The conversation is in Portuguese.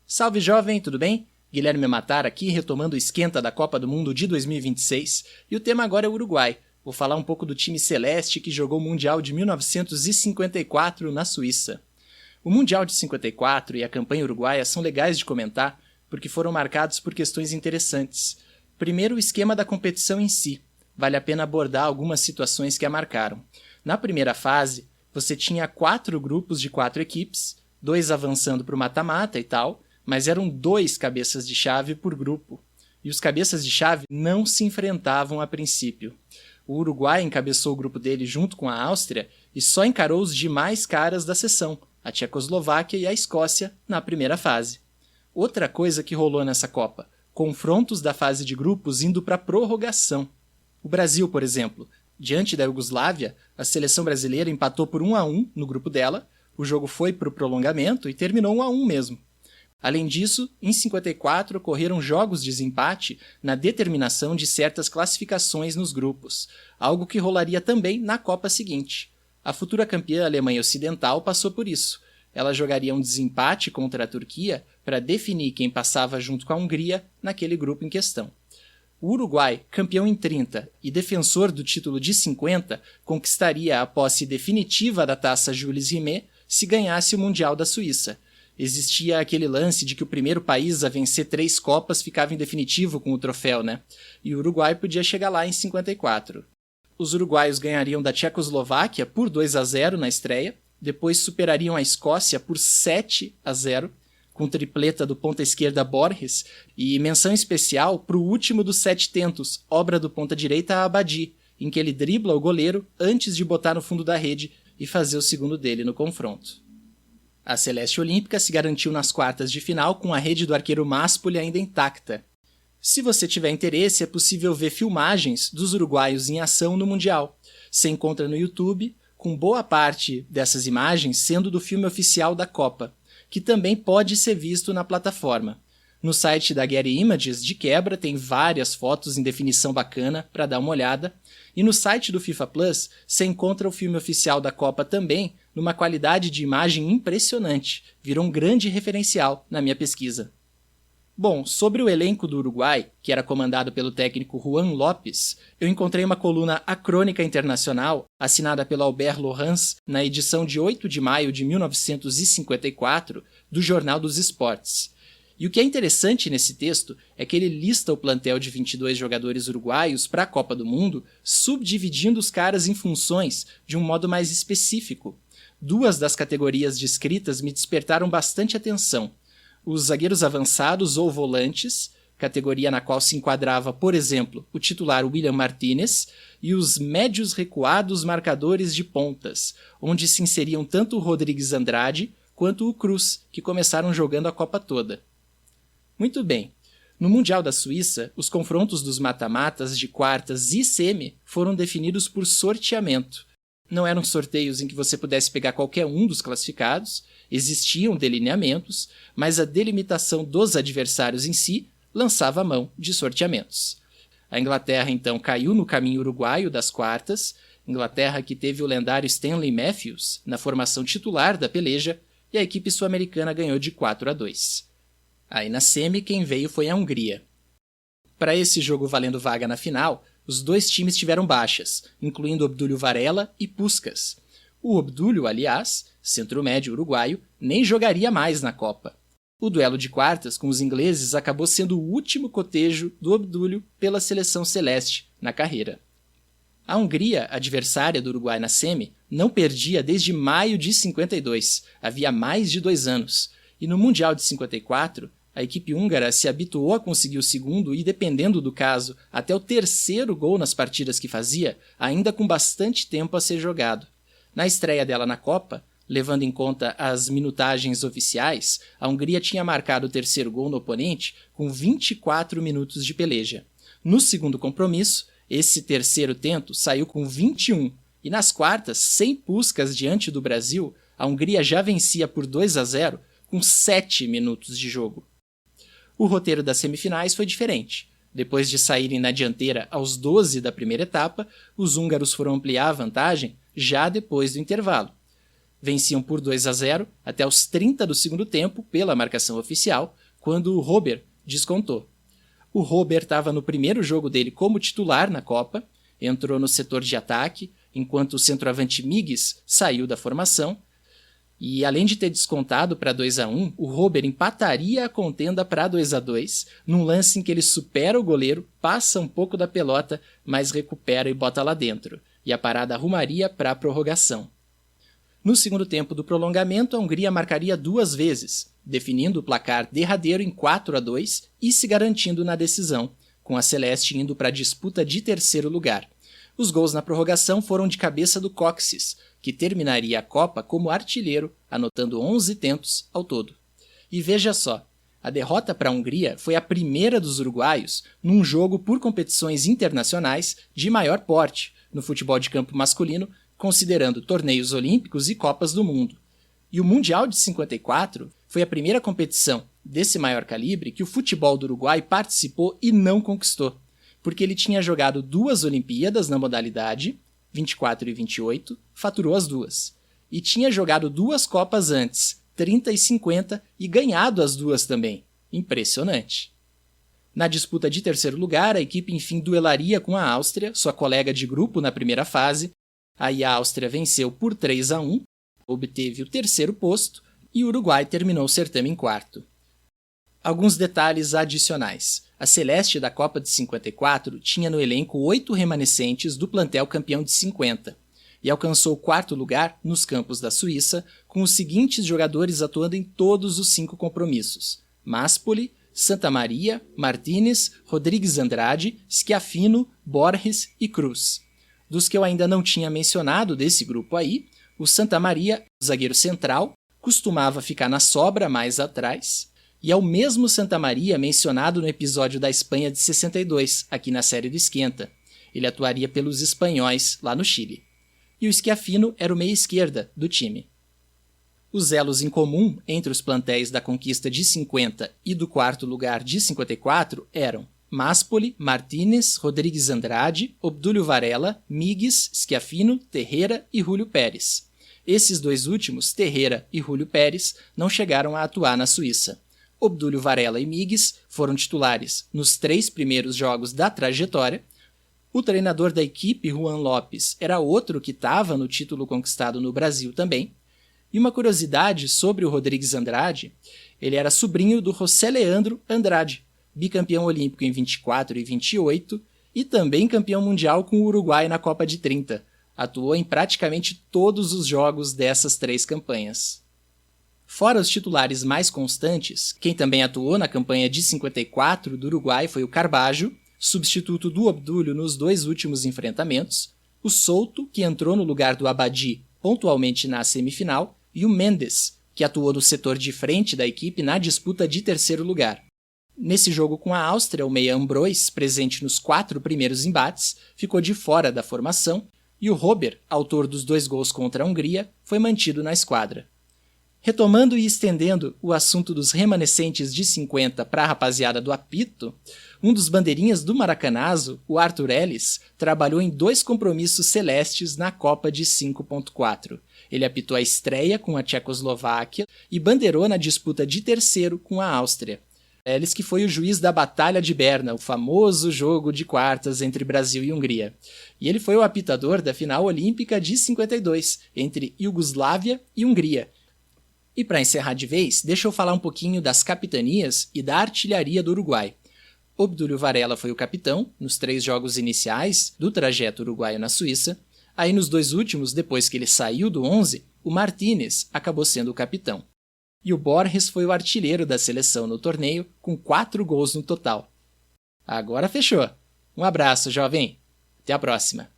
Salve jovem, tudo bem? Guilherme Matar aqui, retomando o esquenta da Copa do Mundo de 2026, e o tema agora é o Uruguai. Vou falar um pouco do time celeste que jogou o Mundial de 1954 na Suíça. O Mundial de 54 e a campanha uruguaia são legais de comentar porque foram marcados por questões interessantes. Primeiro, o esquema da competição em si. Vale a pena abordar algumas situações que a marcaram. Na primeira fase, você tinha 4 grupos de 4 equipes, 2 avançando para o mata-mata e tal, mas eram 2 cabeças de chave por grupo. E os cabeças de chave não se enfrentavam a princípio. O Uruguai encabeçou o grupo dele junto com a Áustria e só encarou os demais caras da sessão, a Tchecoslováquia e a Escócia, na primeira fase. Outra coisa que rolou nessa Copa, confrontos da fase de grupos indo para prorrogação. O Brasil, por exemplo, diante da Iugoslávia, a seleção brasileira empatou por 1-1 no grupo dela, o jogo foi para o prolongamento e terminou 1-1 mesmo. Além disso, em 54 ocorreram jogos de desempate na determinação de certas classificações nos grupos, algo que rolaria também na Copa seguinte. A futura campeã Alemanha Ocidental passou por isso. Ela jogaria um desempate contra a Turquia para definir quem passava junto com a Hungria naquele grupo em questão. O Uruguai, campeão em 30 e defensor do título de 50, conquistaria a posse definitiva da taça Jules Rimet se ganhasse o Mundial da Suíça. Existia aquele lance de que o primeiro país a vencer 3 Copas ficava em definitivo com o troféu, né? E o Uruguai podia chegar lá em 54. Os uruguaios ganhariam da Tchecoslováquia por 2-0 na estreia, depois superariam a Escócia por 7-0, com tripleta do ponta-esquerda Borges, e menção especial para o último dos 7 tentos, obra do ponta-direita Abadi, em que ele dribla o goleiro antes de botar no fundo da rede e fazer o segundo dele no confronto. A Celeste Olímpica se garantiu nas quartas de final com a rede do arqueiro Máspoli ainda intacta. Se você tiver interesse, é possível ver filmagens dos uruguaios em ação no Mundial. Você encontra no YouTube, com boa parte dessas imagens sendo do filme oficial da Copa, que também pode ser visto na plataforma. No site da Getty Images, de quebra, tem várias fotos em definição bacana para dar uma olhada, e no site do FIFA Plus você encontra o filme oficial da Copa também numa qualidade de imagem impressionante, virou um grande referencial na minha pesquisa. Bom, sobre o elenco do Uruguai, que era comandado pelo técnico Juan Lopes, eu encontrei uma coluna A Crônica Internacional, assinada pelo Albert Laurens, na edição de 8 de maio de 1954, do Jornal dos Esportes. E o que é interessante nesse texto é que ele lista o plantel de 22 jogadores uruguaios para a Copa do Mundo, subdividindo os caras em funções de um modo mais específico. 2 das categorias descritas me despertaram bastante atenção. Os zagueiros avançados ou volantes, categoria na qual se enquadrava, por exemplo, o titular William Martínez, e os médios recuados marcadores de pontas, onde se inseriam tanto o Rodrigues Andrade quanto o Cruz, que começaram jogando a Copa toda. Muito bem. No Mundial da Suíça, os confrontos dos mata-matas de quartas e semi foram definidos por sorteamento. Não eram sorteios em que você pudesse pegar qualquer um dos classificados, existiam delineamentos, mas a delimitação dos adversários em si lançava a mão de sorteamentos. A Inglaterra, então, caiu no caminho uruguaio das quartas, Inglaterra que teve o lendário Stanley Matthews na formação titular da peleja, e a equipe sul-americana ganhou de 4-2. Aí na semi, quem veio foi a Hungria. Para esse jogo valendo vaga na final, os 2 times tiveram baixas, incluindo Obdúlio Varela e Puskás. O Obdúlio, aliás, centro-médio uruguaio, nem jogaria mais na Copa. O duelo de quartas com os ingleses acabou sendo o último cotejo do Obdúlio pela seleção celeste na carreira. A Hungria, adversária do Uruguai na semi, não perdia desde maio de 52, havia mais de 2 anos, e no Mundial de 54, a equipe húngara se habituou a conseguir o segundo e, dependendo do caso, até o 3º gol nas partidas que fazia, ainda com bastante tempo a ser jogado. Na estreia dela na Copa, levando em conta as minutagens oficiais, a Hungria tinha marcado o 3º gol no oponente com 24 minutos de peleja. No segundo compromisso, esse 3º tento saiu com 21, e nas quartas, sem Puskás diante do Brasil, a Hungria já vencia por 2-0 com 7 minutos de jogo. O roteiro das semifinais foi diferente. Depois de saírem na dianteira aos 12 da primeira etapa, os húngaros foram ampliar a vantagem já depois do intervalo. venciam por 2-0 até os 30 do segundo tempo pela marcação oficial, quando o Robert descontou. O Robert estava no primeiro jogo dele como titular na Copa, entrou no setor de ataque, enquanto o centroavante Migues saiu da formação, e além de ter descontado para 2-1, o Robert empataria a contenda para 2-2, num lance em que ele supera o goleiro, passa um pouco da pelota, mas recupera e bota lá dentro, e a parada arrumaria para a prorrogação. No segundo tempo do prolongamento, a Hungria marcaria 2 vezes, definindo o placar derradeiro em 4-2 e se garantindo na decisão, com a Celeste indo para a disputa de terceiro lugar. Os gols na prorrogação foram de cabeça do Kocsis, que terminaria a Copa como artilheiro, anotando 11 tentos ao todo. E veja só, a derrota para a Hungria foi a primeira dos uruguaios num jogo por competições internacionais de maior porte no futebol de campo masculino, considerando torneios olímpicos e Copas do Mundo. E o Mundial de 54 foi a primeira competição desse maior calibre que o futebol do Uruguai participou e não conquistou, porque ele tinha jogado 2 Olimpíadas na modalidade, 24 e 28, faturou as 2. E tinha jogado 2 Copas antes, 30 e 50, e ganhado as 2 também. Impressionante. Na disputa de terceiro lugar, a equipe enfim duelaria com a Áustria, sua colega de grupo na primeira fase. Aí a Áustria venceu por 3-1, obteve o terceiro posto, e o Uruguai terminou o certame em quarto. Alguns detalhes adicionais. A Celeste da Copa de 54 tinha no elenco 8 remanescentes do plantel campeão de 50 e alcançou o 4º lugar nos campos da Suíça, com os seguintes jogadores atuando em todos os 5 compromissos: Maspoli, Santa Maria, Martínez, Rodrigues Andrade, Schiaffino, Borges e Cruz. Dos que eu ainda não tinha mencionado desse grupo aí, o Santa Maria, zagueiro central, costumava ficar na sobra mais atrás, e é o mesmo Santa Maria mencionado no episódio da Espanha de 62, aqui na série do Esquenta. Ele atuaria pelos espanhóis, lá no Chile. E o Schiaffino era o meia-esquerda do time. Os elos em comum entre os plantéis da conquista de 50 e do 4º lugar de 54 eram Maspoli, Martínez, Rodrigues Andrade, Obdúlio Varela, Migues, Schiaffino, Terreira e Júlio Pérez. Esses 2 últimos, Terreira e Júlio Pérez, não chegaram a atuar na Suíça. Obdúlio Varela e Migues foram titulares nos 3 primeiros jogos da trajetória. O treinador da equipe, Juan Lopes, era outro que estava no título conquistado no Brasil também. E uma curiosidade sobre o Rodrigues Andrade, ele era sobrinho do José Leandro Andrade, bicampeão olímpico em 24 e 28 e também campeão mundial com o Uruguai na Copa de 30. Atuou em praticamente todos os jogos dessas 3 campanhas. Fora os titulares mais constantes, quem também atuou na campanha de 54 do Uruguai foi o Carbajo, substituto do Obdúlio nos 2 últimos enfrentamentos, o Souto, que entrou no lugar do Abadi pontualmente na semifinal, e o Mendes, que atuou no setor de frente da equipe na disputa de terceiro lugar. Nesse jogo com a Áustria, o meia Ambrois, presente nos 4 primeiros embates, ficou de fora da formação, e o Robert, autor dos 2 gols contra a Hungria, foi mantido na esquadra. Retomando e estendendo o assunto dos remanescentes de 50 para a rapaziada do apito, um dos bandeirinhas do Maracanazo, o Arthur Ellis, trabalhou em 2 compromissos celestes na Copa de 5.4. Ele apitou a estreia com a Tchecoslováquia e bandeirou na disputa de terceiro com a Áustria. Ellis que foi o juiz da Batalha de Berna, o famoso jogo de quartas entre Brasil e Hungria. E ele foi o apitador da final olímpica de 52, entre Iugoslávia e Hungria. E para encerrar de vez, deixa eu falar um pouquinho das capitanias e da artilharia do Uruguai. Obdúlio Varela foi o capitão nos 3 jogos iniciais do trajeto uruguaio na Suíça. Aí nos 2 últimos, depois que ele saiu do 11, o Martínez acabou sendo o capitão. E o Borges foi o artilheiro da seleção no torneio, com 4 gols no total. Agora fechou. Um abraço, jovem. Até a próxima.